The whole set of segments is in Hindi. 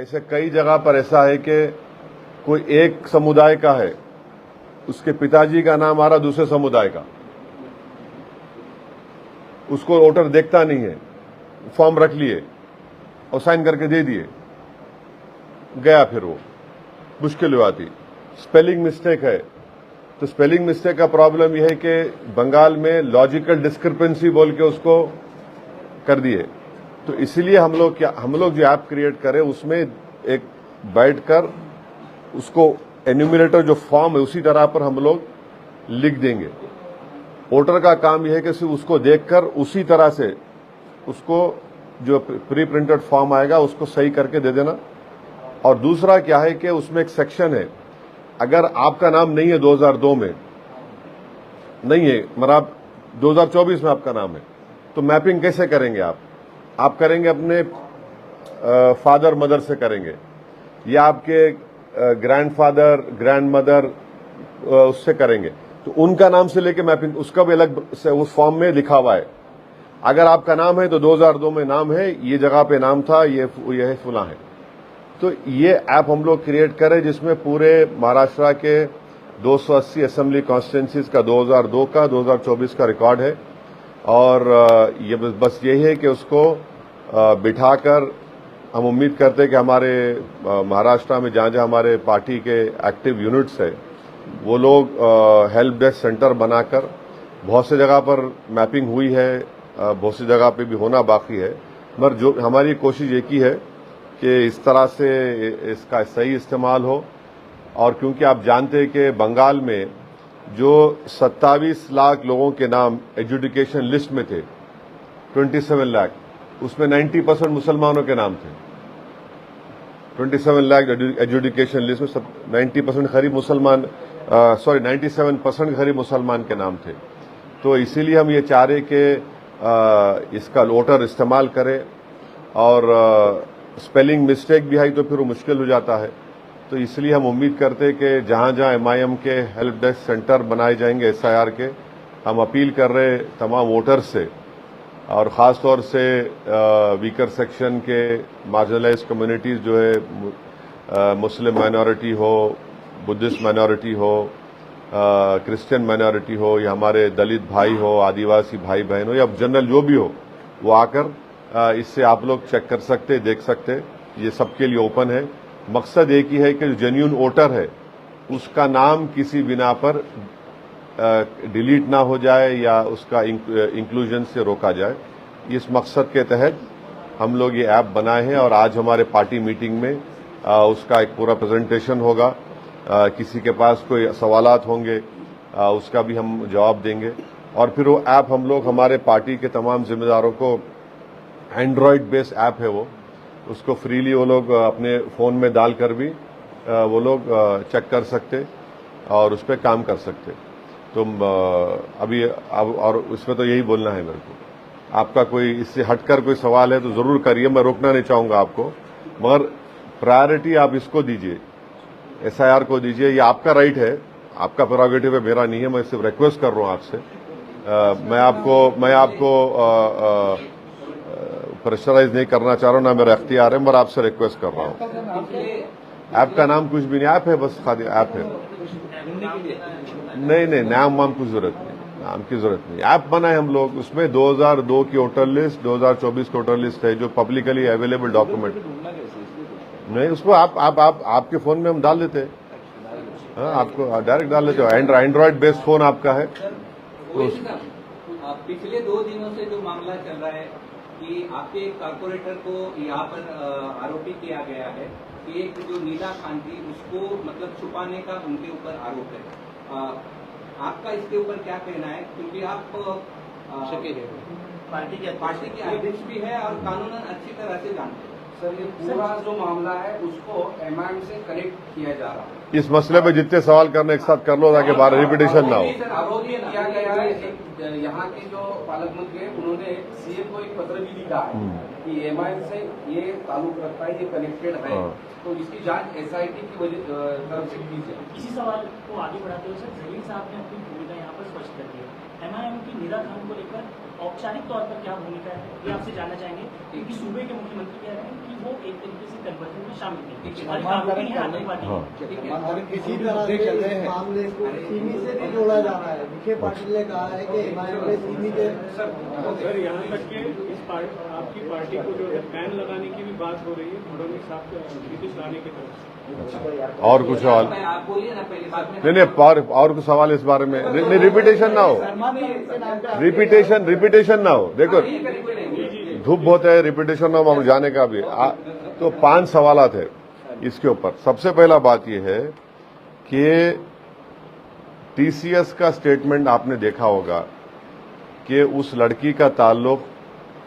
ऐसे कई जगह पर ऐसा है कि कोई एक समुदाय का है, उसके पिताजी का नाम आ रहा दूसरे समुदाय का, उसको वोटर देखता नहीं है, फॉर्म रख लिए और साइन करके दे दिए, गया, फिर वो मुश्किल हो आती। स्पेलिंग मिस्टेक है, तो स्पेलिंग मिस्टेक का प्रॉब्लम यह है कि बंगाल में लॉजिकल डिस्क्रिपेंसी बोल के उसको कर दिए। तो इसलिए हम लोग जो ऐप क्रिएट करें उसमें एक बैठकर उसको एन्यूमरेटर जो फॉर्म है उसी तरह पर हम लोग लिख देंगे। वोटर का काम यह है कि सिर्फ उसको देखकर उसी तरह से उसको जो प्री प्रिंटेड फॉर्म आएगा उसको सही करके दे देना। और दूसरा क्या है कि उसमें एक सेक्शन है, अगर आपका नाम नहीं है 2002 में नहीं है, मतलब 2024 में आपका नाम है, तो मैपिंग कैसे करेंगे आप करेंगे अपने फादर मदर से करेंगे, या आपके ग्रैंडफादर ग्रैंडमदर उससे करेंगे, तो उनका नाम से लेके मैपिंग उसका भी अलग से उस फॉर्म में लिखा हुआ है। अगर आपका नाम है तो 2002 में नाम है, ये जगह पे नाम था, ये फुला है। तो ये ऐप हम लोग क्रिएट करें जिसमें पूरे महाराष्ट्र के 280 असेंबली कॉन्स्टिट्यूंसीज का 2002 का 2024 का रिकॉर्ड है। और ये बस यही है कि उसको बिठाकर हम उम्मीद करते हैं कि हमारे महाराष्ट्र में जहां हमारे पार्टी के एक्टिव यूनिट्स है वो लोग हेल्प डेस्क सेंटर बनाकर, बहुत से जगह पर मैपिंग हुई है, बहुत सी जगह पे भी होना बाकी है, मगर जो हमारी कोशिश एक ही है कि इस तरह से इसका सही इस्तेमाल हो। और क्योंकि आप जानते हैं कि बंगाल में जो 27 लाख लोगों के नाम एजुकेशन लिस्ट में थे, 27 लाख, उसमें 90% मुसलमानों के नाम थे। 27 लाख एजुकेशन लिस्ट में 90% खरीब मुसलमान 97% खरीब मुसलमान के नाम थे। तो इसीलिए हम ये चाह रहे कि इसका वोटर इस्तेमाल करें, और स्पेलिंग मिस्टेक भी आई तो फिर वो मुश्किल हो जाता है। तो इसलिए हम उम्मीद करते हैं कि जहां जहां MIM के हेल्प डेस्क सेंटर बनाए जाएंगे SIR के, हम अपील कर रहे हैं तमाम वोटर्स से, और ख़ास तौर से वीकर सेक्शन के मार्जिनलाइज कम्युनिटीज़ जो है, मुस्लिम माइनॉरिटी हो, बुद्धिस्ट माइनॉरिटी हो, क्रिश्चियन माइनॉरिटी हो, या हमारे दलित भाई हो, आदिवासी भाई बहन हो, या जनरल जो भी हो, वो आकर इससे आप लोग चेक कर सकते, देख सकते। ये सबके लिए ओपन है। मकसद एक ही है कि जो जेन्युइन वोटर है उसका नाम किसी बिना पर डिलीट ना हो जाए या उसका इंक्लूजन से रोका जाए। इस मकसद के तहत हम लोग ये ऐप बनाए हैं, और आज हमारे पार्टी मीटिंग में उसका एक पूरा प्रेजेंटेशन होगा। किसी के पास कोई सवालात होंगे उसका भी हम जवाब देंगे, और फिर वो ऐप हम लोग हमारे पार्टी के तमाम जिम्मेदारों को, एंड्रॉयड बेस्ड ऐप है वो, उसको फ्रीली वो लोग अपने फ़ोन में डालकर भी वो लोग चेक कर सकते और उस पर काम कर सकते। तो अभी और इसमें तो यही बोलना है मेरे को। आपका कोई इससे हटकर कोई सवाल है तो ज़रूर करिए, मैं रोकना नहीं चाहूँगा आपको, मगर प्रायोरिटी आप इसको दीजिए, SIR को दीजिए। ये आपका राइट है, आपका प्रेरोगेटिव है, मेरा नहीं है। मैं सिर्फ रिक्वेस्ट कर रहा हूँ आपसे। मैं आपको प्रेशराइज नहीं करना चाह रहा हूँ, ना मेरा अख्तियार है, मगर आपसे रिक्वेस्ट कर रहा हूँ। ऐप का नाम कुछ भी नहीं, ऐप है, बस खाली ऐप है। नहीं, नाम वाम की जरूरत नहीं, नाम की जरूरत नहीं। ऐप बनाए हम लोग, उसमें 2002 की वोटर लिस्ट, 2024 की वोटर लिस्ट है, जो पब्लिकली अवेलेबल डॉक्यूमेंट। नहीं, उसको आपके फोन में हम डाल देते हैं। हाँ, आपको डायरेक्ट डाल देते हो। एंड्रॉयड बेस्ड फोन आपका है। तो पिछले 2 दिनों से जो मामला चल रहा है कि आपके एक कारपोरेटर को यहाँ पर आरोपी किया गया है कि एक जो नीला खान थी उसको मतलब छुपाने का उनके ऊपर आरोप है। आपका इसके ऊपर क्या कहना है, क्योंकि आप पार्टी के अध्यक्ष भी है और कानूनन अच्छी तरह से जानते हैं। सर, ये पूरा जो मामला है उसको MIM से कनेक्ट किया जा रहा है। इस मसले पे जितने सवाल करने एक साथ कर लो ताकि बार रिपीटेशन ना हो। आरोप ये किया गया है, यहाँ के जो पालक मंत्री है उन्होंने CM को एक पत्र भी लिखा है कि MIM से ये ताल्लुक रखता है, ये कनेक्टेड है, तो इसकी जांच SIT की तरफ से की जाए। इसी सवाल को आगे बढ़ाते हुए सर, जलील साहब ने अपनी भूमिका यहाँ पर स्पष्ट कर दी है। MIM की नीला खान को लेकर औपचारिक तौर पर क्या भूमिका है, ये आपसे जानना चाहेंगे, क्योंकि सूबे के मुख्यमंत्री कह रहे हैं कि वो एक तरीके से कन्वर्जन में शामिल थे और आरोपी हैं आतंकवादी हाँ। हैं। किसी तरह से इस मामले को सीमी से भी जोड़ा जा रहा है। विखे पाटिल ने कहा है कि एमआईएम में सीमी के सर यहाँ तक कि आपकी पार्टी को जो है बैन लगाने की भी बात हो रही है फडणवीस साहब नीतीश राणे की तरफ से। और कुछ सवाल? आप बोलिए ना पहले, बाद में नहीं, और कुछ सवाल इस बारे में? नहीं, रिपीटेशन ना हो, रिपीटेशन ना हो। देखो धूप बहुत है, रिपीटेशन ना हो, हम जाने का भी तो 5 सवाल थे इसके ऊपर। सबसे पहला बात यह है कि टीसीएस का स्टेटमेंट आपने देखा होगा कि उस लड़की का ताल्लुक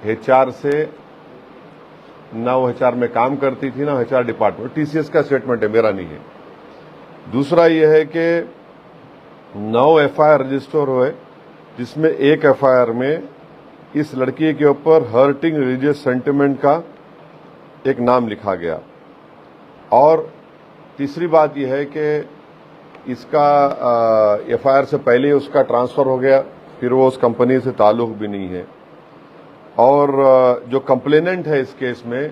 एचआर से, ना वो एचआर में काम करती थी ना एचआर डिपार्टमेंट। टीसीएस का स्टेटमेंट है, मेरा नहीं है। दूसरा यह है कि 9 एफआईआर रजिस्टर हुए, जिसमें एक एफआईआर में इस लड़की के ऊपर हर्टिंग रिलीजियस सेंटिमेंट का एक नाम लिखा गया। और तीसरी बात यह है कि इसका एफआईआर से पहले उसका ट्रांसफर हो गया, फिर वो उस कंपनी से ताल्लुक भी नहीं है। और जो कंप्लेनेंट है इस केस में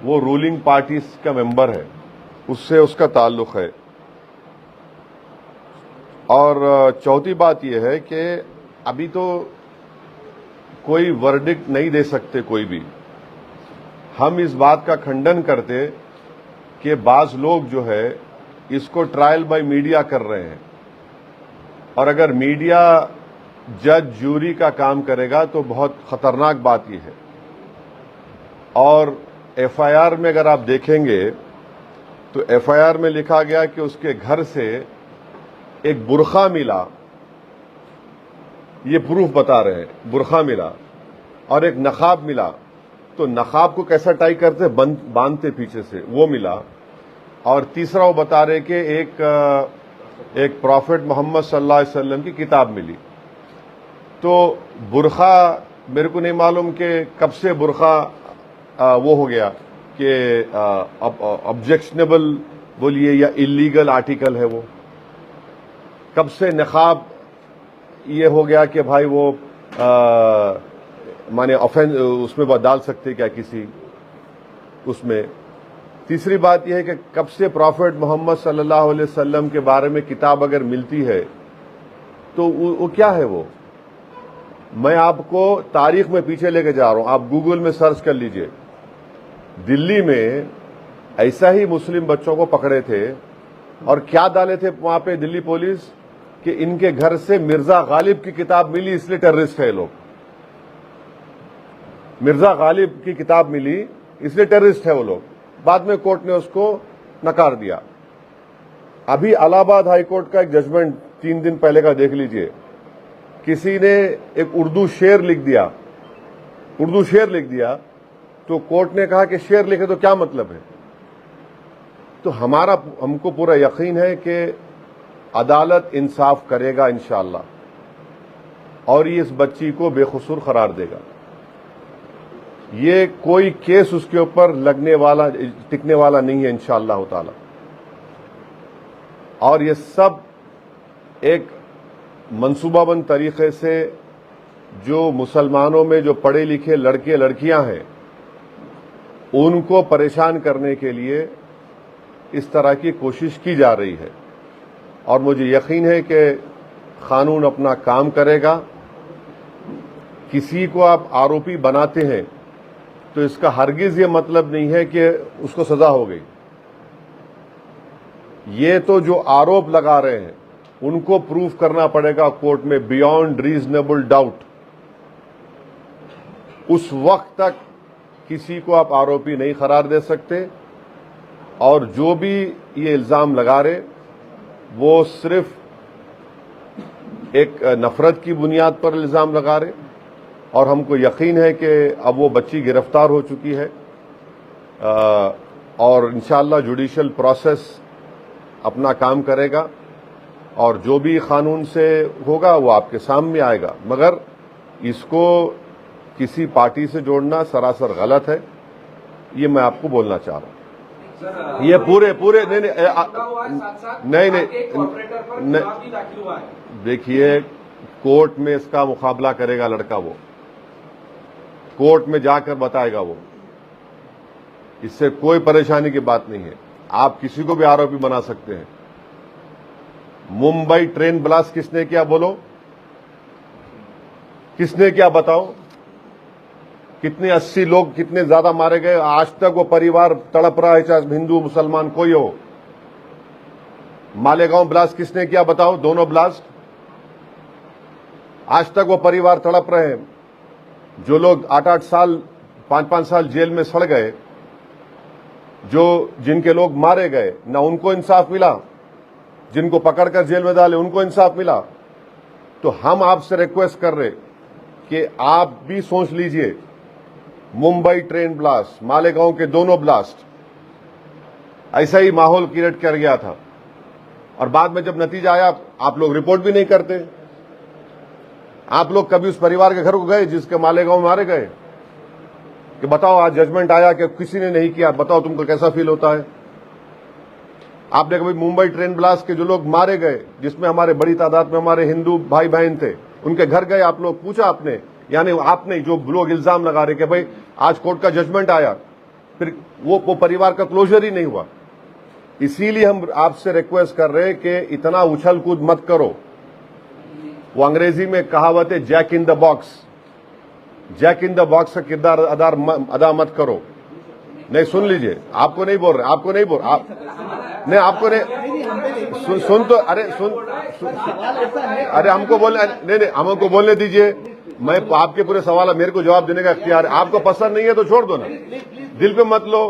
वो रूलिंग पार्टी का मेंबर है, उससे उसका ताल्लुक है। और चौथी बात यह है कि अभी तो कोई वर्डिक्ट नहीं दे सकते कोई भी। हम इस बात का खंडन करते कि बाज लोग जो है इसको ट्रायल बाय मीडिया कर रहे हैं, और अगर मीडिया जज जूरी का काम करेगा तो बहुत खतरनाक बात यह है। और एफआईआर में अगर आप देखेंगे तो एफआईआर में लिखा गया कि उसके घर से एक बुरखा मिला, ये प्रूफ बता रहे हैं, बुरखा मिला, और एक नकाब मिला। तो नकाब को कैसा टाई करते बांधते पीछे से, वो मिला। और तीसरा वो बता रहे कि एक प्रॉफिट मोहम्मद सल्लल्लाहु अलैहि वसल्लम की किताब मिली। तो बुरखा मेरे को नहीं मालूम कि कब से बुरखा वो हो गया कि ऑब्जेक्शनेबल बोलिए या इलीगल आर्टिकल है वो। कब से नकाब ये हो गया कि भाई वो माने ऑफेंस उसमें डाल सकते क्या किसी उसमें। तीसरी बात यह है कि कब से प्रॉफिट मोहम्मद सल्लल्लाहु अलैहि वसल्लम के बारे में किताब अगर मिलती है तो वो क्या है वो। मैं आपको तारीख में पीछे लेके जा रहा हूं, आप गूगल में सर्च कर लीजिए। दिल्ली में ऐसा ही मुस्लिम बच्चों को पकड़े थे और क्या डाले थे वहां पे दिल्ली पुलिस कि इनके घर से मिर्जा गालिब की किताब मिली इसलिए टेररिस्ट है लोग। मिर्जा गालिब की किताब मिली इसलिए टेररिस्ट है वो लोग। बाद में कोर्ट ने उसको नकार दिया। अभी इलाहाबाद हाईकोर्ट का एक जजमेंट 3 दिन पहले का देख लीजिए। किसी ने एक उर्दू शेर लिख दिया तो कोर्ट ने कहा कि शेर लिखे तो क्या मतलब है। तो हमको पूरा यकीन है कि अदालत इंसाफ करेगा इंशाअल्लाह, और ये इस बच्ची को बेकसूर करार देगा। ये कोई केस उसके ऊपर टिकने वाला नहीं है इंशाअल्लाह ताला। और ये सब एक मंसूबाबंद तरीके से जो मुसलमानों में जो पढ़े लिखे लड़के लड़कियां हैं उनको परेशान करने के लिए इस तरह की कोशिश की जा रही है। और मुझे यकीन है कि कानून अपना काम करेगा। किसी को आप आरोपी बनाते हैं तो इसका हरगिज ये मतलब नहीं है कि उसको सजा हो गई। ये तो जो आरोप लगा रहे हैं उनको प्रूफ करना पड़ेगा कोर्ट में बियॉन्ड रीजनेबल डाउट। उस वक्त तक किसी को आप आरोपी नहीं करार दे सकते। और जो भी ये इल्जाम लगा रहे वो सिर्फ एक नफरत की बुनियाद पर इल्जाम लगा रहे। और हमको यकीन है कि अब वो बच्ची गिरफ्तार हो चुकी है और इंशाअल्लाह जुडिशियल प्रोसेस अपना काम करेगा और जो भी कानून से होगा वो आपके सामने आएगा। मगर इसको किसी पार्टी से जोड़ना सरासर गलत है, ये मैं आपको बोलना चाह रहा हूं। ये पूरे नहीं देखिए, कोर्ट में इसका मुकाबला करेगा लड़का, वो कोर्ट में जाकर बताएगा वो। इससे कोई परेशानी की बात नहीं है। आप किसी को भी आरोपी बना सकते हैं। मुंबई ट्रेन ब्लास्ट किसने किया बोलो, किसने किया बताओ? कितने 80 लोग कितने ज्यादा मारे गए, आज तक वो परिवार तड़प रहा है, चाहे हिंदू मुसलमान कोई हो। मालेगांव ब्लास्ट किसने किया बताओ, दोनों ब्लास्ट, आज तक वो परिवार तड़प रहे हैं। जो लोग 8-8 साल 5-5 साल जेल में सड़ गए, जिनके लोग मारे गए, ना उनको इंसाफ मिला, जिनको पकड़कर जेल में डाले उनको इंसाफ मिला। तो हम आपसे रिक्वेस्ट कर रहे कि आप भी सोच लीजिए, मुंबई ट्रेन ब्लास्ट, मालेगांव के दोनों ब्लास्ट, ऐसा ही माहौल क्रिएट कर गया था। और बाद में जब नतीजा आया, आप लोग रिपोर्ट भी नहीं करते। आप लोग कभी उस परिवार के घर को गए जिसके मालेगांव में मारे गए, कि बताओ आज जजमेंट आया कि किसी ने नहीं किया, बताओ तुमको कैसा फील होता है? आपने कभी मुंबई ट्रेन ब्लास्ट के जो लोग मारे गए, जिसमें हमारे बड़ी तादाद में हमारे हिंदू भाई बहन थे, उनके घर गए, आप लोग पूछा आपने? यानी आपने जो लोग इल्जाम लगा रहे कि भाई आज कोर्ट का जजमेंट आया, फिर वो परिवार का क्लोजर ही नहीं हुआ। इसीलिए हम आपसे रिक्वेस्ट कर रहे हैं कि इतना उछल कूद मत करो। वो अंग्रेजी में कहावत है, jack in the box, jack in the box का किरदार अदा मत करो। नहीं, सुन लीजिए, आपको नहीं बोल रहे, आपको नहीं बोल आप नहीं, आपको नहीं सुन तो, अरे अरे हमको बोलने नहीं, हमको बोलने दीजिए। मैं आपके पूरे सवाल, मेरे को जवाब देने का इख्तियार है। आपको पसंद नहीं है तो छोड़ दो ना, दिल पे मत लो,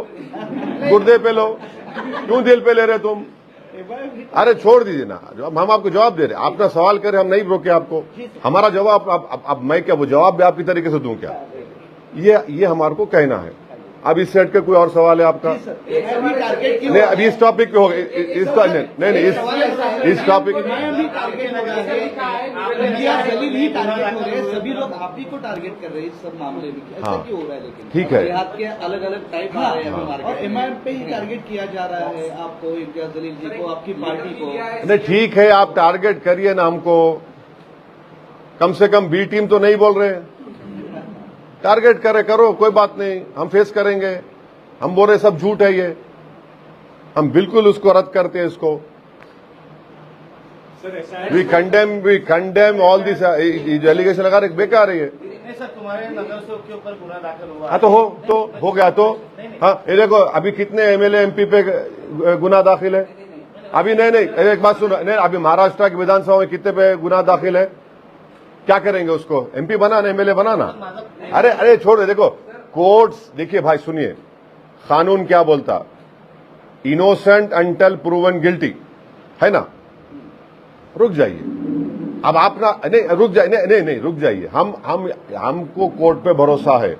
गुर्दे पे लो। क्यों दिल पे ले रहे तुम? अरे छोड़ दीजिए ना, हम आपको जवाब दे रहे हैं। आपका सवाल करें, हम नहीं रोके आपको। हमारा जवाब अब मैं क्या वो जवाब भी आपकी तरीके से दूं क्या? ये हमारे को कहना है। अब इस सेट के कोई और सवाल है आपका? नहीं, अभी इस टॉपिक पे होगा, इसका नहीं, इस टॉपिक सभी लोग आप ही को टारगेट कर रहे हैं इस सब मामले में, ऐसा क्यों हो रहा है? लेकिन ठीक है, आपके अलग अलग टाइप आ रहे हैं और एमआईएम पे ही टारगेट किया जा रहा है आपको, इम्तियाज जलील जी को, आपकी पार्टी को। नहीं ठीक है, आप टारगेट करिए ना हमको, कम से कम बी टीम तो नहीं बोल रहे हैं। टारगेट करो, कोई बात नहीं, हम फेस करेंगे। हम बोल रहे सब झूठ है, ये हम बिल्कुल उसको रद्द करते हैं। इसको we condemn all this allegation लगा रहे, बेकार है ये। नहीं सर, तुम्हारे नगर के ऊपर गुना दाखिल हुआ। हाँ तो हो गया तो। हाँ ये देखो, अभी कितने एमएलए एमपी पे गुना दाखिल है अभी? नहीं, एक बात सुनो, नहीं अभी महाराष्ट्र की विधानसभा में कितने पे गुना दाखिल है? क्या करेंगे उसको? एमपी बनाना, एमएलए बनाना? अरे छोड़ दे। देखो कोर्ट्स, देखिए भाई सुनिए, कानून क्या बोलता, इनोसेंट अंटिल प्रूवन गिल्टी, है ना? रुक जाइए अब आप ना, नहीं रुक जाइए, नहीं रुक जाइए। हमको कोर्ट पे भरोसा है,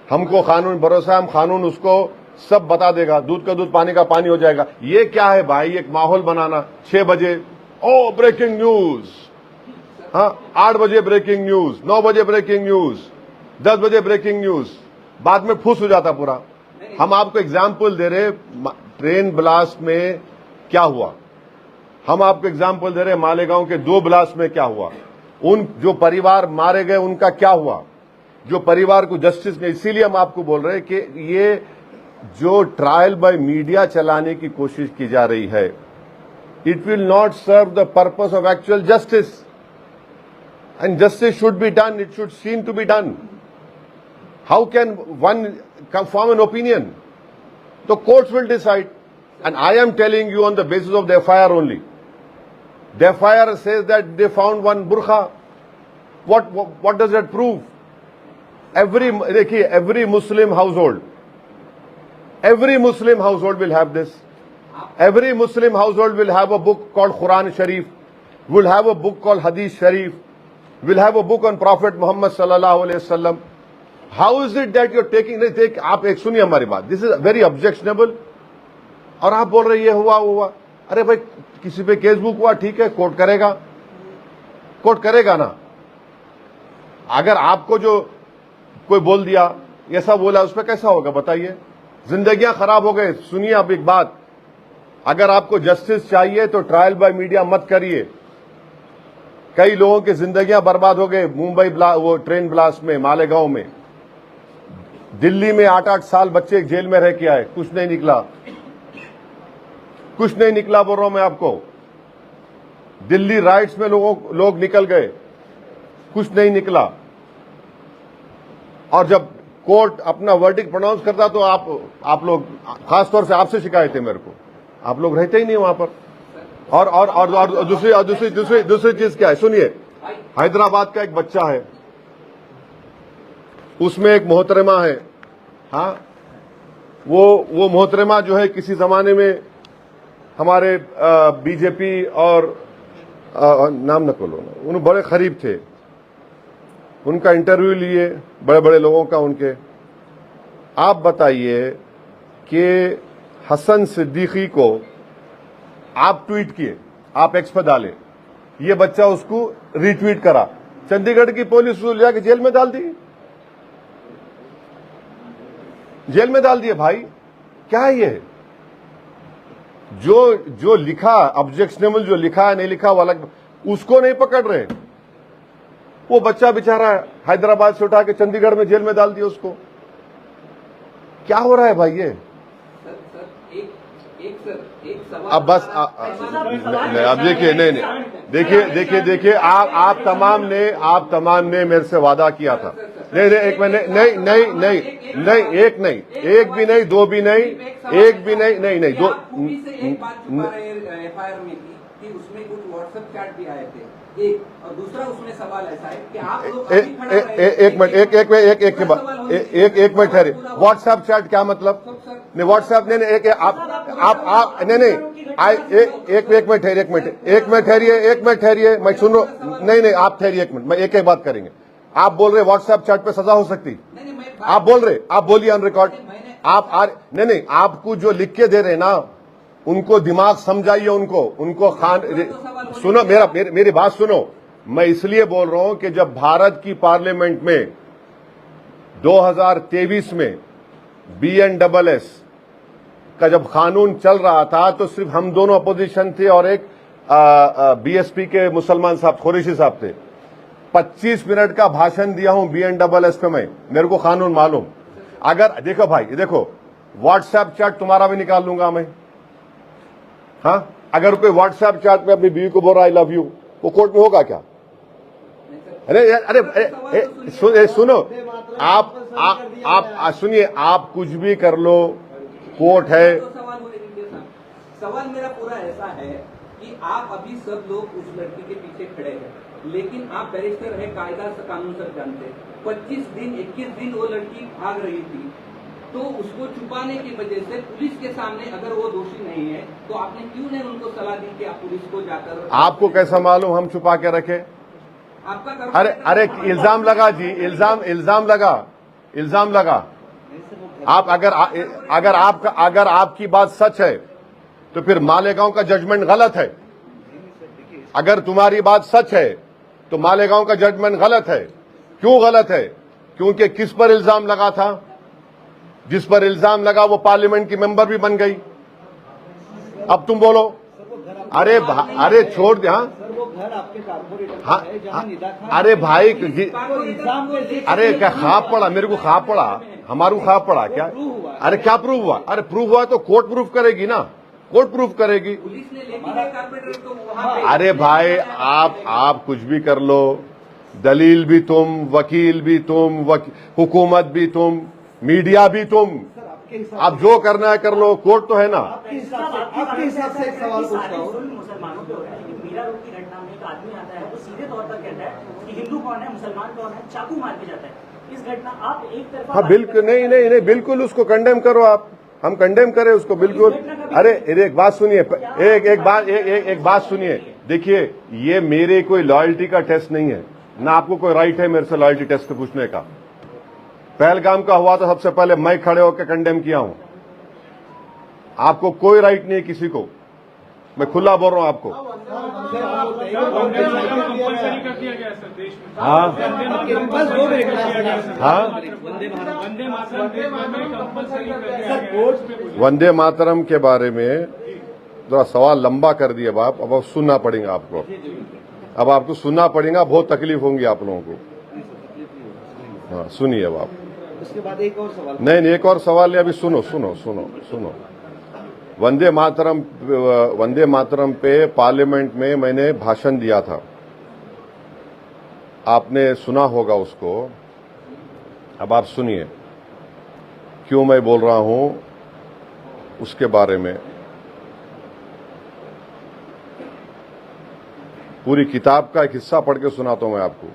हमको कानून भरोसा है। हम कानून उसको सब बता देगा, दूध का दूध पानी का पानी हो जाएगा। ये क्या है भाई, एक माहौल बनाना। 6 बजे ओ ब्रेकिंग न्यूज, हाँ 8 बजे ब्रेकिंग न्यूज, 9 बजे ब्रेकिंग न्यूज, 10 बजे ब्रेकिंग न्यूज, बाद में फूस हो जाता पूरा। हम आपको एग्जाम्पल दे रहे, ट्रेन ब्लास्ट में क्या हुआ, हम आपको एग्जाम्पल दे रहे मालेगांव के 2 ब्लास्ट में क्या हुआ, उन जो परिवार मारे गए उनका क्या हुआ, जो परिवार को जस्टिस नहीं। इसीलिए हम आपको बोल रहे हैं कि ये जो ट्रायल बाय मीडिया चलाने की कोशिश की जा रही है, it will not serve the purpose of actual justice, and justice should be done, it should seem to be done. How can one form an opinion? The courts will decide, and I am telling you on the basis of the FIR only. The FIR says that they found one burqa. What does that prove? Every Muslim household will have this. Every Muslim household will have a book called Quran Sharif, will have a book called Hadith Sharif, will have a book on Prophet Muhammad sallallahu alaihi wasallam. How is it that you're taking? आप एक सुनिए हमारी बात, this is very objectionable. और आप बोल रहे ये हुआ। अरे भाई किसी पे केस बुक हुआ, ठीक है, कोर्ट करेगा ना। अगर आपको जो कोई बोल दिया, ऐसा बोला, उस पर कैसा होगा बताइए? जिंदगियां खराब हो गए। सुनिए अब एक बात, अगर आपको जस्टिस चाहिए तो ट्रायल बाय मीडिया मत करिए। कई लोगों की जिंदगियां बर्बाद हो गए मुंबई वो ट्रेन ब्लास्ट में, मालेगांव में। दिल्ली में 8-8 साल बच्चे जेल में रह के आए, कुछ नहीं निकला, कुछ नहीं निकला बोल रहा हूं मैं आपको। दिल्ली राइट्स में लोग निकल गए, कुछ नहीं निकला। और जब कोर्ट अपना वर्डिक्ट प्रोनाउंस करता तो आप लोग, खासतौर से आपसे शिकायत है मेरे को, आप लोग रहते ही नहीं वहां पर। और दूसरी चीज क्या है, सुनिए, हैदराबाद का एक बच्चा है, उसमें एक मोहतरमा है। हाँ, वो मोहतरमा जो है किसी जमाने में हमारे बीजेपी और नाम न खोलो, उन बड़े करीब थे, उनका इंटरव्यू लिए बड़े बड़े लोगों का उनके। आप बताइए कि हसन सिद्दीकी को आप ट्वीट किए, आप एक्स पर डाले, ये बच्चा उसको रीट्वीट करा, चंडीगढ़ की पुलिस उसको ले जाके जेल में डाल दी, जेल में डाल दिए। भाई क्या है ये? जो लिखा ऑब्जेक्शनेबल, जो लिखा है नहीं लिखा वो अलग, उसको नहीं पकड़ रहे। वो बच्चा बेचारा हैदराबाद से उठा के चंडीगढ़ में जेल में डाल दिया उसको। क्या हो रहा है भाई ये? एक सवाल अब बस अब देखिए, नहीं देखिए, आप तमाम ने मेरे से वादा किया था। नहीं, एक मिनट, नहीं, एक भी नहीं, दो भी नहीं, एक भी नहीं, दो। एक बात छुपा रहे एफआईआर में कि उसमें कुछ व्हाट्सएप चैट भी आए थे, एक, और दूसरा उसमें सवाल ऐसा है कि आप लोग एक मिनट ठहरे। व्हाट्सएप चैट क्या मतलब? नहीं, व्हाट्सएप नहीं, आप नहीं, एक मिनट ठहरिए, मैं सुन रहा। नहीं, आप ठहरिए एक मिनट, मैं एक बात करेंगे। आप बोल रहे व्हाट्सएप चैट पे सजा हो सकती, आप बोल रहे, आप बोलिए ऑन रिकॉर्ड। नहीं, आपको जो लिख के दे रहे ना, उनको दिमाग समझाइए, उनको खान सुनो, मेरी बात सुनो। मैं इसलिए बोल रहा हूं कि जब भारत की पार्लियामेंट में 2023 में BNSS का जब कानून चल रहा था, तो सिर्फ हम दोनों अपोजिशन थे और एक BSP के मुसलमान साहब, कुरैशी साहब थे। 25 मिनट का भाषण दिया हूं BNSS पे मैं, मेरे को कानून मालूम। अगर देखो भाई, देखो, व्हाट्सएप चैट तुम्हारा भी निकाल लूंगा मैं। हाँ, अगर कोई व्हाट्सएप चैट में अपनी बीवी को बोल रहा आई लव यू, वो कोर्ट में होगा क्या? अरे सुनो, आप सुनिए, आप कुछ भी कर लो, कोर्ट है। सवाल मेरा पूरा ऐसा है कि आप अभी सब लोग उस लड़की के पीछे खड़े हैं, लेकिन आप बैरिस्टर है, कायदा से कानून सब जानते हैं। 25 दिन 21 दिन वो लड़की भाग रही थी, तो उसको छुपाने की वजह से पुलिस के सामने अगर वो दोषी नहीं है, तो आपने क्यों नहीं उनको सलाह दी कि आप पुलिस को जाकर? आपको कैसा मालूम हम छुपा के रखे? आपका अरे इल्जाम लगा जी, इल्जाम लगा। आप अगर आपकी बात सच है, तो फिर मालेगांव का जजमेंट गलत है। अगर तुम्हारी बात सच है, तो मालेगांव का जजमेंट गलत है। क्यों गलत है? क्योंकि किस पर इल्जाम लगा था? जिस पर इल्जाम लगा वो पार्लियामेंट की मेंबर भी बन गई। अब तुम बोलो, अरे छोड़ दे। हाँ, वो घर आपके कारपोरेटर हाँ, है जहां निदा खान, अरे भाई इल्जाम अरे क्या खाप पड़ा, मेरे को खाप पड़ा, हमारू खाप पड़ा क्या? अरे क्या प्रूफ हुआ? अरे प्रूफ हुआ तो कोर्ट प्रूफ करेगी ना, कोर्ट प्रूफ करेगी। पुलिस ने लेके गए कारपोरेटर को वहां पे। अरे भाई, आप कुछ भी कर लो, दलील भी तुम, वकील भी तुम, हुकूमत भी तुम, मीडिया भी तुम, आप जो करना है कर लो, कोर्ट तो है ना। आपके हिसाब से एक सवाल पूछता हूँ। मुसलमानों पे हो रहा है, लेकिन मीरा रोड की घटना में एक आदमी आता है, वो सीधे तौर पर कहता है कि हिंदू कौन है, मुसलमान कौन है, चाकू मार के जाता है। इस घटना आप एक तरफा, हाँ बिल्कुल, नहीं, बिल्कुल उसको कंडेम करो आप, हम कंडेम करें उसको बिल्कुल। अरे एक बात सुनिए, एक बात सुनिए। देखिए, ये मेरे कोई लॉयल्टी का टेस्ट नहीं है, ना आपको कोई राइट है मेरे से लॉयल्टी टेस्ट पूछने का। पहलगाम का हुआ तो सबसे पहले मैं खड़े होकर कंडेम किया हूं। आपको कोई राइट नहीं है किसी को, मैं खुला बोल रहा हूं आपको। कंपल्सरी कर दिया गया सर देश में। हाँ हाँ, वंदे मातरम कंपल्सरी कर दिया गया। वंदे मातरम के बारे में थोड़ा सवाल लंबा कर दिया बाप, अब सुनना पड़ेगा आपको, अब आपको सुनना पड़ेगा, बहुत तकलीफ होंगी आप लोगों को। हाँ सुनिए अब आप। उसके बाद एक और सवाल। नहीं, एक और सवाल है, अभी सुनो सुनो सुनो सुनो। वंदे मातरम पे पार्लियामेंट में मैंने भाषण दिया था, आपने सुना होगा उसको। अब आप सुनिए क्यों मैं बोल रहा हूं उसके बारे में। पूरी किताब का एक हिस्सा पढ़ के सुनाता हूं मैं आपको।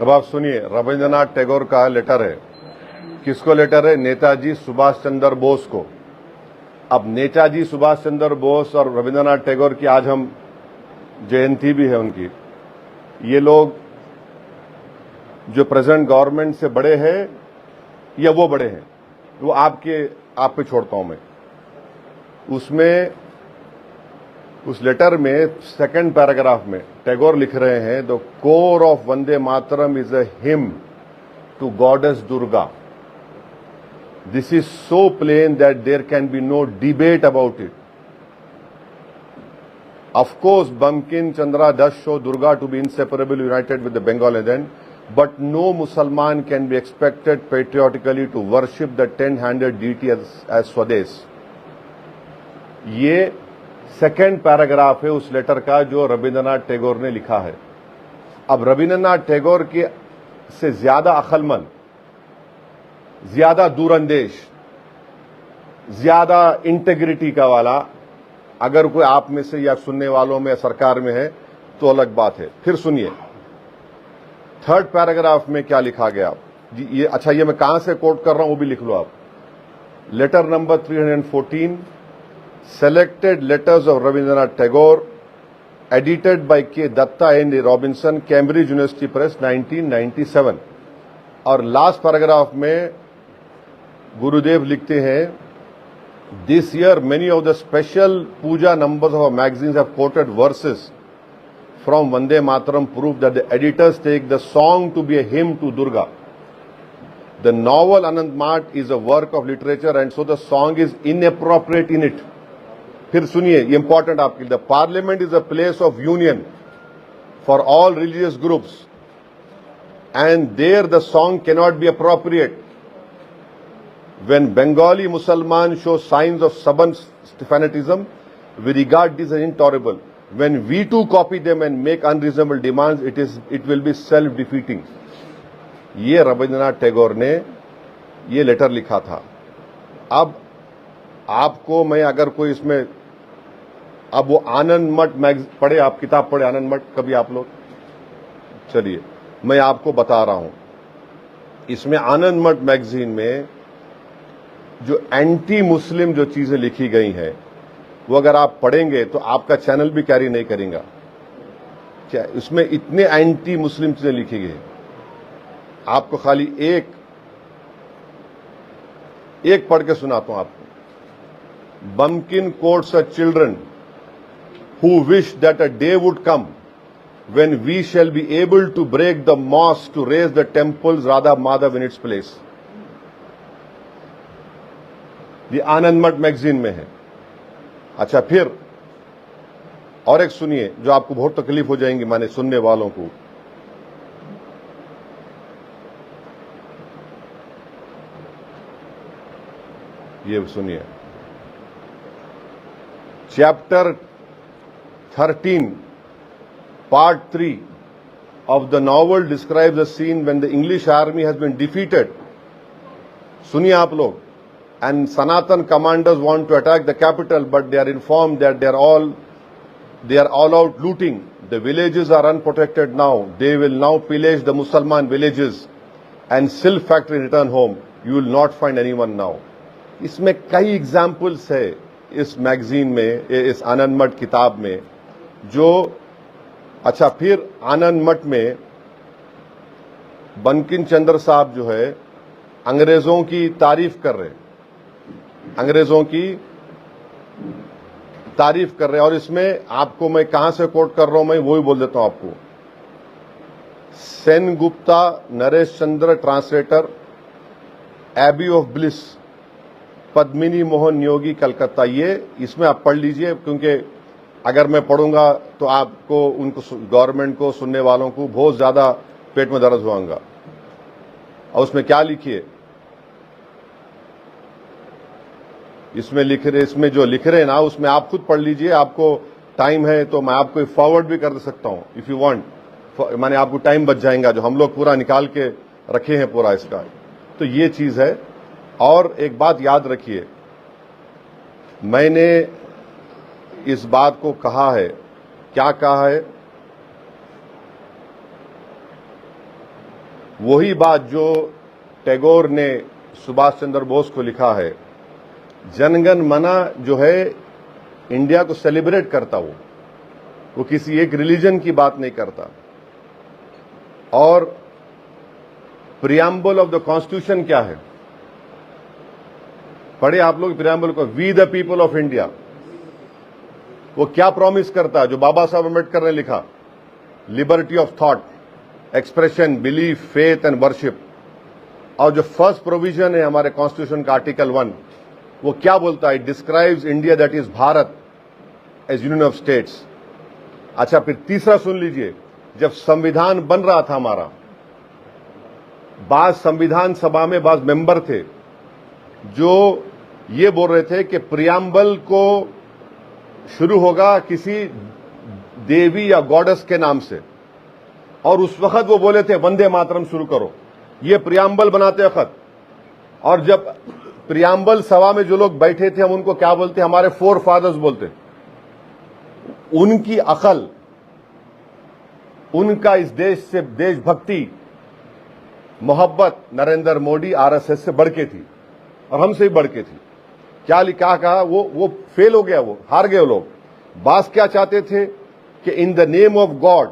अब आप सुनिए, रविंद्रनाथ टैगोर का लेटर है। किसको लेटर है? नेताजी सुभाष चंद्र बोस को। अब नेताजी सुभाष चंद्र बोस और रविंद्रनाथ टैगोर की आज हम जयंती भी है उनकी। ये लोग जो प्रेजेंट गवर्नमेंट से बड़े हैं या वो बड़े हैं, वो आप पे छोड़ता हूं मैं। उसमें उस लेटर में सेकंड पैराग्राफ में टैगोर लिख रहे हैं, the core of Vande Mataram is a hymn to goddess Durga. This is so plain that there can be no debate about it. Of course, Bankim Chandra does show Durga to be inseparably united with the Bengal legend, but no Musalman can be expected patriotically to worship the 10-handed deity as Swades. ये सेकेंड पैराग्राफ है उस लेटर का जो रविंद्रनाथ टैगोर ने लिखा है। अब रविंद्रनाथ टैगोर के से ज्यादा अक्लमंद, ज्यादा दूरंदेश, ज्यादा इंटेग्रिटी का वाला अगर कोई आप में से या सुनने वालों में सरकार में है तो अलग बात है। फिर सुनिए थर्ड पैराग्राफ में क्या लिखा गया। ये अच्छा, ये मैं कहां से कोट कर रहा हूं वो भी लिख लो आप। Letter number 314, selected letters of Rabindranath Tagore, edited by K Datta and Robinson, Cambridge University Press, 1997। और लास्ट पैराग्राफ में गुरुदेव लिखते हैं, This year, many of the special puja numbers of our magazines have quoted verses from Vande Mataram, proof that the editors take the song to be a hymn to Durga. The novel Anand Mat is a work of literature and so the song is inappropriate in it. फिर सुनिए, ये important आपके लिए। The parliament is a place of union for all religious groups and there the song cannot be appropriate. When Bengali Musalman show signs of stubborn fanatism, we regard this as intolerable. When we too copy them and make unreasonable demands, it will be self-defeating. ये रविंद्रनाथ टैगोर ने ये लेटर लिखा था। अब आपको मैं अगर कोई इसमें, अब वो आनंद मठ पढ़े, आप किताब पढ़े आनंद मठ कभी आप लोग? चलिए मैं आपको बता रहा हूं, इसमें आनंद मठ मैगजीन में जो एंटी मुस्लिम जो चीजें लिखी गई हैं वो अगर आप पढ़ेंगे तो आपका चैनल भी कैरी नहीं करेगा। क्या इसमें इतने एंटी मुस्लिम चीजें लिखी गई। आपको खाली एक पढ़ के सुनाता हूं आपको। बम्किन quotes a children who wish that a day would come when we shall be able to break the mosque to raise the temples Radha Madhav in its place. ये आनंद मठ मैगजीन में है। अच्छा, फिर और एक सुनिए जो आपको बहुत तकलीफ हो जाएंगी माने सुनने वालों को। ये सुनिए, chapter 13 Part 3 of the novel describes a scene when the English army has been defeated. सुनिए आप लोग। And Sanatan commanders want to attack the capital, but they are informed that they are all out looting. The villages are unprotected now. They will now pillage the Musalman villages and silk factory return home. You will not find anyone now. इसमें कई एग्जाम्पल्स है इस मैगजीन में, इस आनंद मठ किताब में, जो अच्छा फिर आनंद मठ में बंकिम चंद्र साहब जो है अंग्रेजों की तारीफ कर रहे, अंग्रेजों की तारीफ कर रहे हैं। और इसमें आपको मैं कहां से कोट कर रहा हूं, मैं वो ही बोल देता हूं आपको। Sen Gupta, Naresh Chandra, translator, abbey of bliss, Padmini Mohan Yogi, Calcutta. ये इसमें आप पढ़ लीजिए, क्योंकि अगर मैं पढ़ूंगा तो आपको, उनको, गवर्नमेंट को, सुनने वालों को बहुत ज्यादा पेट में दर्द होगा। और उसमें क्या लिखिए, इसमें जो लिख रहे हैं ना, उसमें आप खुद पढ़ लीजिए। आपको टाइम है तो मैं आपको फॉरवर्ड भी कर सकता हूं इफ यू वांट, माने आपको टाइम बच जाएगा, जो हम लोग पूरा निकाल के रखे हैं पूरा इसका। तो ये चीज है। और एक बात याद रखिए, मैंने इस बात को कहा है, क्या कहा है, वही बात जो टैगोर ने सुभाष चंद्र बोस को लिखा है। जनगण मना जो है इंडिया को सेलिब्रेट करता, वो किसी एक रिलीजन की बात नहीं करता। और प्रियम्बल ऑफ द कॉन्स्टिट्यूशन क्या है, पढ़े आप लोग प्रियम्बल को, we the people of India. वो क्या प्रॉमिस करता है, जो बाबा साहब अम्बेडकर ने लिखा, liberty of thought, expression, belief, faith and worship. और जो फर्स्ट प्रोविजन है हमारे कॉन्स्टिट्यूशन का आर्टिकल 1, वो क्या बोलता है, it describes India that is Bharat as union of states. अच्छा, फिर तीसरा सुन लीजिए, जब संविधान बन रहा था हमारा, बाद संविधान सभा में बाद मेंबर थे जो ये बोल रहे थे कि प्रियम्बल को शुरू होगा किसी देवी या गॉडेस के नाम से, और उस वक्त वो बोले थे वंदे मातरम शुरू करो, ये प्रियम्बल बनाते वक्त। और जब प्रियम्बल सभा में जो लोग बैठे थे, हम उनको क्या बोलते, हमारे फोर फादर्स बोलते। उनकी अकल, उनका इस देश से देशभक्ति, मोहब्बत नरेंद्र मोदी आरएसएस से बढ़ के थी, और हमसे भी बढ़ के थी। क्या लिखा, कहा, वो फेल हो गया, वो हार गए लोग। बास क्या चाहते थे कि in the name of God,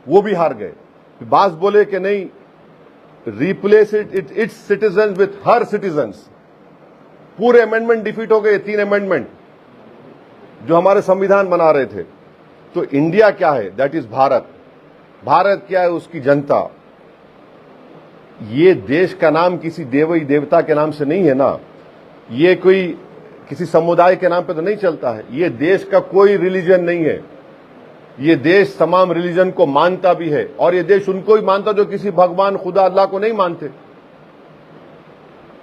वो भी हार गए। बास बोले कि नहीं, replace it's citizens with her citizens. पूरे अमेंडमेंट डिफीट हो गए, 3 अमेंडमेंट जो हमारे संविधान बना रहे थे। तो इंडिया क्या है, दैट इज भारत। भारत क्या है, उसकी जनता। ये देश का नाम किसी देवी देवता के नाम से नहीं है ना, ये कोई किसी समुदाय के नाम पे तो नहीं चलता है। ये देश का कोई रिलीजन नहीं है, ये देश तमाम रिलीजन को मानता भी है, और ये देश उनको ही मानता जो किसी भगवान खुदा अल्लाह को नहीं मानते।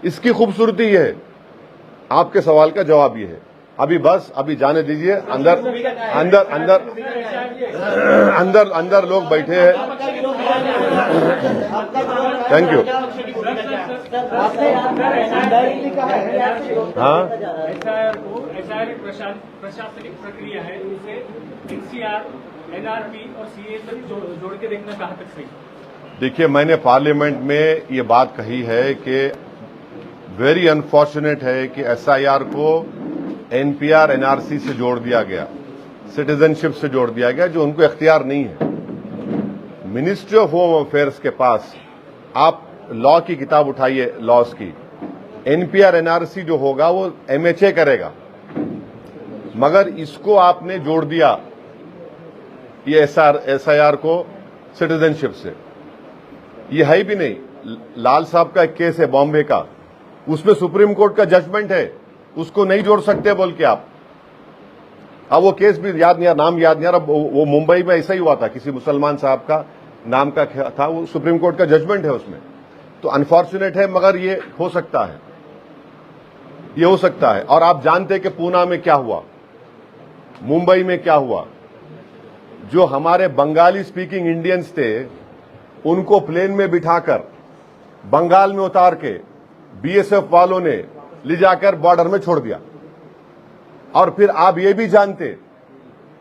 इसकी खूबसूरती है। आपके सवाल का जवाब ये है। अभी बस, अभी जाने दीजिए, अंदर अंदर अंदर अंदर अंदर लोग बैठे हैं। Thank you. हाँ, एसआईआर प्रशासनिक प्रक्रिया है, उसे एनसीआर, एनआरपी और सीए तक जोड़ के देखना कहाँ तक सही। देखिए, मैंने पार्लियामेंट में ये बात कही है कि वेरी अनफॉर्चुनेट है कि एसआईआर को एनपीआर, एनआरसी से जोड़ दिया गया, सिटीजनशिप से जोड़ दिया गया, जो उनको इख्तियार नहीं है। मिनिस्ट्री ऑफ होम अफेयर्स के पास, आप लॉ की किताब उठाइए, लॉज की, एनपीआर, एनआरसी जो होगा वो एमएचए करेगा, मगर इसको आपने जोड़ दिया ये एसआईआर को सिटीजनशिप से। ये है भी नहीं। लाल साहब का एक केस है बॉम्बे का, उसमें सुप्रीम कोर्ट का जजमेंट है, उसको नहीं जोड़ सकते बोल के आप। अब वो केस भी याद नहीं, नाम याद नहीं आ रहा, वो मुंबई में ऐसा ही हुआ था, किसी मुसलमान साहब का नाम का था, वो सुप्रीम कोर्ट का जजमेंट है उसमें। तो अनफॉर्चुनेट है, मगर ये हो सकता है, ये हो सकता है। और आप जानते हैं कि पूना में क्या हुआ, मुंबई में क्या हुआ। जो हमारे बंगाली स्पीकिंग इंडियंस थे, उनको प्लेन में बिठाकर बंगाल में उतार के बीएसएफ वालों ने ले जाकर बॉर्डर में छोड़ दिया। और फिर आप ये भी जानते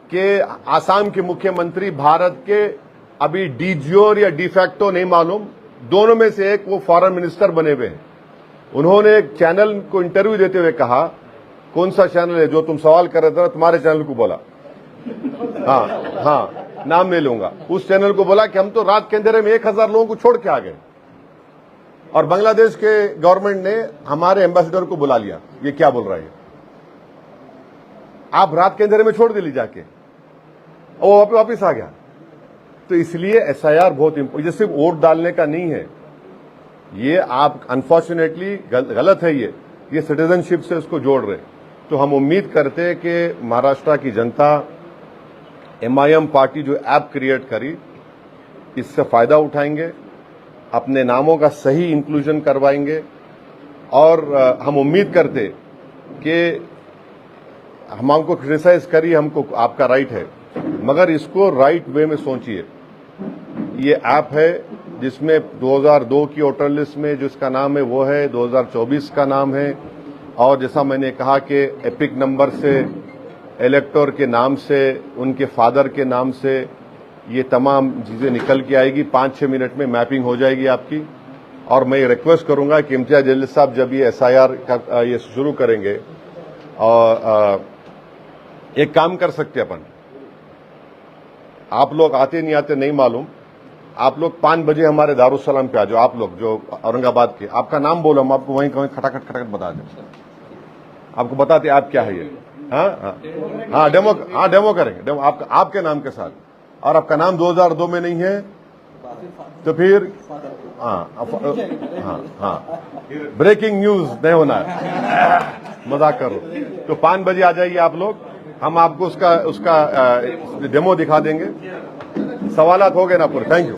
कि आसाम के मुख्यमंत्री भारत के अभी डीज्योर या डिफैक्टो नहीं मालूम, दोनों में से एक, वो फॉरेन मिनिस्टर बने हुए हैं। उन्होंने एक चैनल को इंटरव्यू देते हुए कहा, कौन सा चैनल है जो तुम सवाल कर रहे थे, तुम्हारे चैनल को बोला, हाँ नाम नहीं लूंगा, उस चैनल को बोला कि हम तो रात के अंधेरे में 1000 लोगों को छोड़ के आ गए और बांग्लादेश के गवर्नमेंट ने हमारे एम्बेसडर को बुला लिया। ये क्या बोल रहा है? आप रात के अंधेरे में छोड़ दिली जाके, और वो वापिस आ गया। तो इसलिए एसआईआर बहुत इंपॉर्टेंट, ये सिर्फ वोट डालने का नहीं है, ये आप अनफॉर्चुनेटली गलत है, ये सिटीजनशिप से उसको जोड़ रहे। तो हम उम्मीद करते हैं कि महाराष्ट्र की जनता एमआईएम पार्टी जो ऐप क्रिएट करी, इससे फायदा उठाएंगे, अपने नामों का सही इंक्लूजन करवाएंगे और हम उम्मीद करते कि हम हमको क्रिटिसाइज करिए, हमको आपका राइट है, मगर इसको राइट वे में सोचिए। ये ऐप है जिसमें 2002 की वोटर लिस्ट में जिसका नाम है वो है, 2024 का नाम है, और जैसा मैंने कहा कि एपिक नंबर से, इलेक्टर के नाम से, उनके फादर के नाम से ये तमाम चीजें निकल के आएगी। 5-6 मिनट में मैपिंग हो जाएगी आपकी। और मैं रिक्वेस्ट करूंगा कि इम्तियाज जलील साहब जब ये एसआईआर का ये शुरू करेंगे, और एक काम कर सकते अपन, आप लोग आते नहीं आते नहीं मालूम, आप लोग 5 बजे हमारे दारुसलाम पे आ जाओ, आप लोग जो औरंगाबाद के, आपका नाम बोलो, हम आपको वहीं कहीं खटाखट खटाखट बता दें, आपको बताते आप क्या है ये। हाँ डेमो करेंगे, डेमो आपके नाम के साथ, और आपका नाम 2002 में नहीं है तो फिर ब्रेकिंग न्यूज नहीं होना है, मजाक करो। तो 5 बजे आ जाइए आप लोग, हम आपको उसका डेमो दिखा देंगे। सवालात हो गए ना पूरे? Thank you.